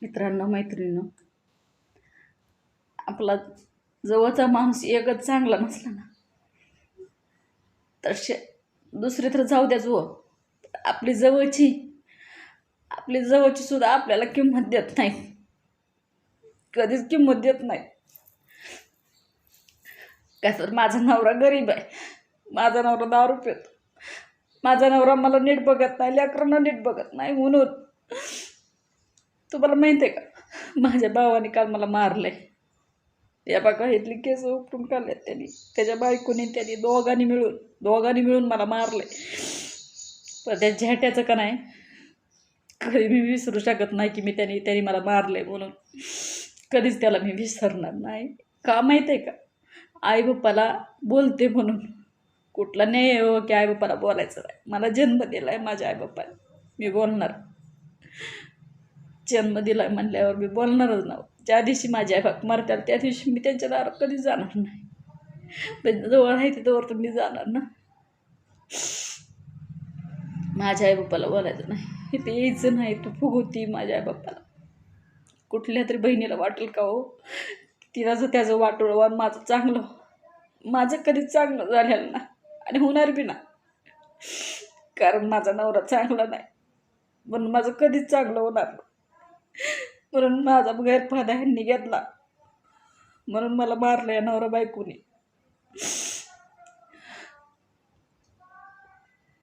मित्रांनो मैत्रिणींनो, आपला जवळचा माणूस एकच चांगला नसला ना तर दुसरे तर जाऊ द्या जो आपली जवळची सुद्धा आपल्याला किंमत देत नाही, कधीच किंमत देत नाही. काय तर माझा नवरा गरीब आहे, माझा नवरा दारू पितो, माझा नवरा मला नीट बघत नाही, लेकरांना नीट बघत नाही. म्हणून तुम्हाला माहिती आहे का, माझ्या भावाने काल मला मारलंय. या बघा इथली केस उपटून काढल्यात त्यांनी, त्याच्या बायकोने त्यांनी दोघांनी मिळून मला मारलंय. पण त्या झेट्याचं का नाही कधी मी विसरू शकत नाही की त्यांनी मला मारलंय म्हणून. कधीच त्याला मी विसरणार नाही. का माहीत आहे का, आईबापाला बोलते म्हणून कुठला न्याय हो की आईबापाला बोलायचं नाही. मला जन्म दिला आहे माझ्या आईबापाने, मी बोलणार. जन्म दिला आहे म्हणल्यावर मी बोलणारच ना. ज्या दिवशी माझे आईबाप मरतात त्या दिवशी मी त्यांच्या दारात कधीच जाणार नाही. त्यांच्या जवळ आहे तिथवर तर मी जाणार ना. माझ्या आईबापाला बोलायचं नाही, इथे यायचं नाही. तू फुगवती माझ्या आईबापाला. कुठल्या तरी बहिणीला वाटेल का हो, तिला जर त्याचं वाटोळं माझं चांगलं, माझं कधीच चांगलं झालेलं ना आणि होणार बी ना. कारण माझा नवरा चांगला नाही म्हणून माझं कधीच चांगलं होणार नाही. म्हणून माझा गैरफायदा ह्यांनी घेतला, म्हणून मला मारलं या नवरा बायकोनी.